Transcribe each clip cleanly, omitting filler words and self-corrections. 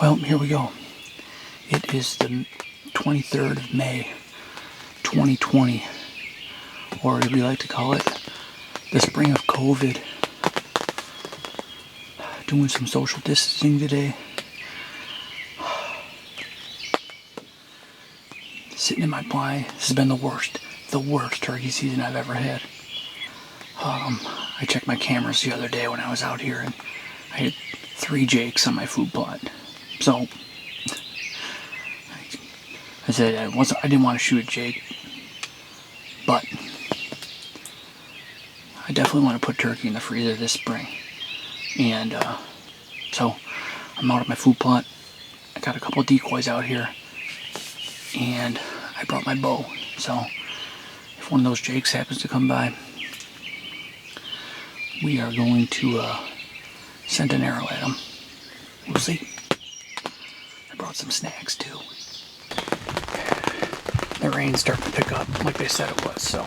Well, here we go. It is the 23rd of May, 2020, or as we like to call it, the spring of COVID. Doing some social distancing today. Sitting in my blind. This has been the worst turkey season I've ever had. I checked my cameras the other day when I was out here, and I had 3 jakes on my food plot. So I said I didn't want to shoot a jake, but I definitely want to put turkey in the freezer this spring. And so I'm out at my food plot. I got a couple of decoys out here, and I brought my bow. So if one of those jakes happens to come by, we are going to send an arrow at them. We'll see. I brought some snacks too. The rain's starting to pick up like they said it was, so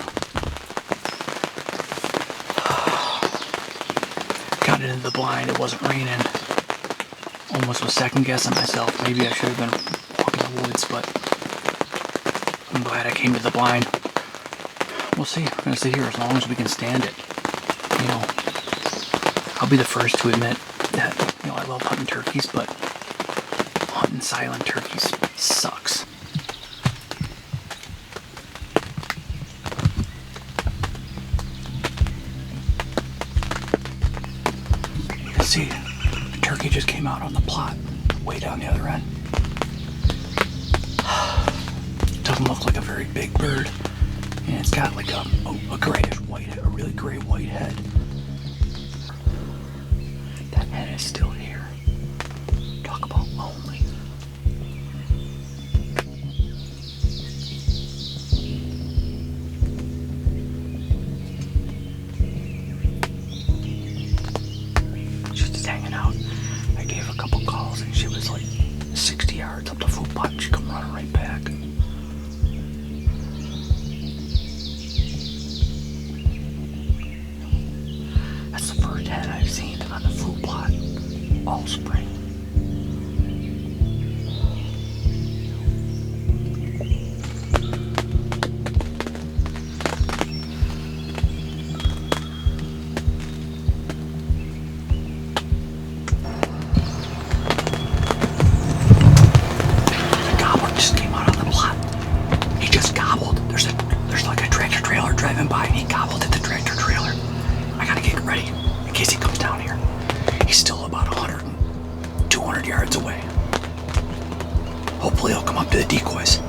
got it into the blind. It wasn't raining. Almost was second guessing myself. Maybe I should have been walking the woods, but I'm glad I came to the blind. We'll see. We're gonna sit here as long as we can stand it. You know, I'll be the first to admit that, you know, I love hunting turkeys, but hunting silent turkeys sucks. You can see the turkey just came out on the plot way down the other end. Doesn't look like a very big bird, and it's got like a grayish white, a really gray white head. That head is still here. Talk about lonely. She's just hanging out. I gave a couple calls and she was like 60 yards up the food plot. She come running right back. That's the first head I've seen on the food plot all spring. The gobbler just came out on the plot. He just gobbled. There's like a tractor trailer driving by, and he gobbled at the tractor trailer. I gotta get ready in case he comes down here. He's still about 200 yards away. Hopefully he'll come up to the decoys.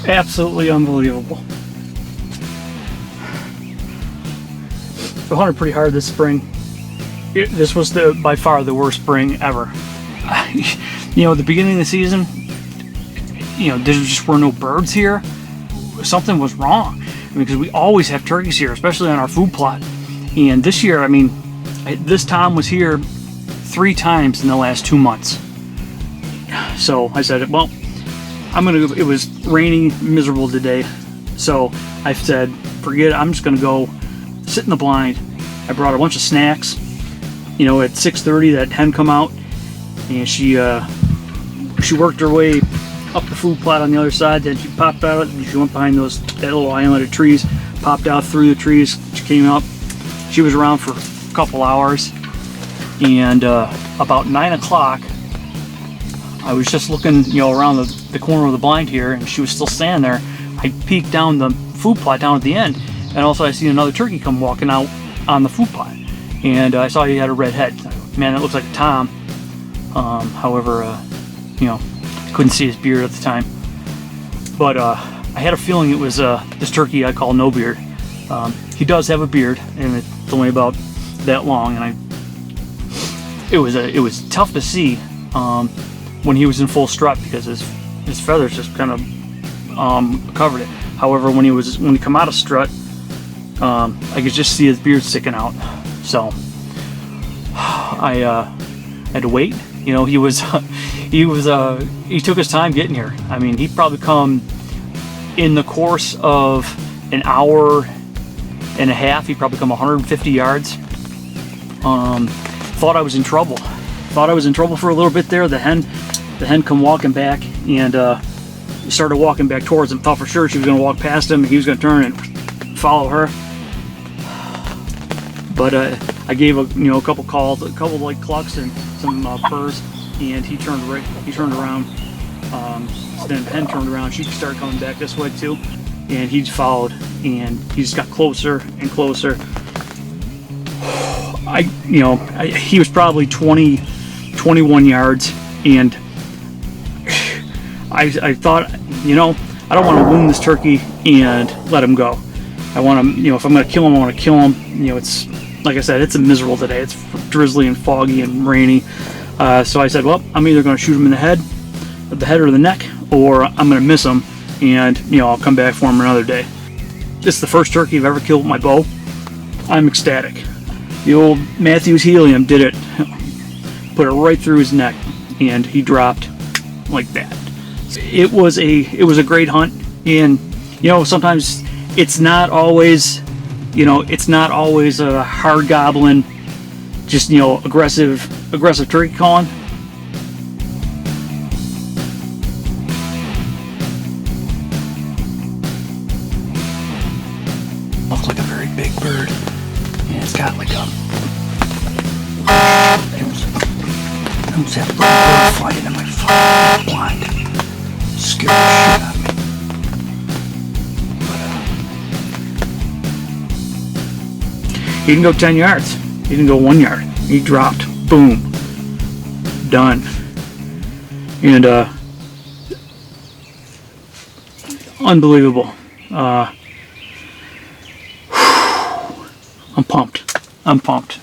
Absolutely unbelievable. I hunted pretty hard this spring. This was by far the worst spring ever. You know, at the beginning of the season, you know, there just were no birds here. Something was wrong. I mean, because we always have turkeys here, especially on our food plot. And this year, I mean, this Tom was here 3 times in the last 2 months. So I said, well, it was raining, miserable today. So I said, forget it, I'm just gonna go sit in the blind. I brought a bunch of snacks. You know, at 6:30 that hen come out, and she worked her way up the food plot on the other side. Then she popped out and she went behind that little island of trees, popped out through the trees. She came up. She was around for a couple hours, and about 9 o'clock, I was just looking, you know, around the corner of the blind here, and she was still standing there. I peeked down the food plot down at the end, and also I see another turkey come walking out on the food plot, and I saw he had a red head. Man, that looks like a Tom. However, you know, couldn't see his beard at the time, but I had a feeling it was this turkey I call No Beard. He does have a beard, and it's only about that long, and it was tough to see when he was in full strut, because his feathers just kind of covered it. However, when he come out of strut, I could just see his beard sticking out. So I had to wait. You know, he took his time getting here. I mean, he probably come in the course of an hour and a half. He probably come 150 yards. Thought I was in trouble. Thought I was in trouble for a little bit there. The hen come walking back and started walking back towards him. Thought for sure she was going to walk past him. He was going to turn and follow her. But I gave a couple calls, a couple like clucks and some purrs, and he turned around. Then the hen turned around. She started coming back this way too, and he followed, and he just got closer and closer. He was probably 21 yards, and I thought, I don't want to wound this turkey and let him go. I want to, if I'm going to kill him, I want to kill him. It's, like I said, it's a miserable today. It's drizzly and foggy and rainy. So I said, well, I'm either going to shoot him in the head or the neck, or I'm going to miss him, and I'll come back for him another day. This is the first turkey I've ever killed with my bow. I'm ecstatic. The old Mathews Heli-m did it. Put it right through his neck, and he dropped like that. It was a great hunt, and sometimes it's not always a hard gobbling, just aggressive turkey calling. Looks like a very big bird, and it's got like it was that bird flying in my fucking blind. Scared the shit out of me. He didn't go 10 yards. He didn't go 1 yard. He dropped. Boom. Done. And unbelievable. I'm pumped.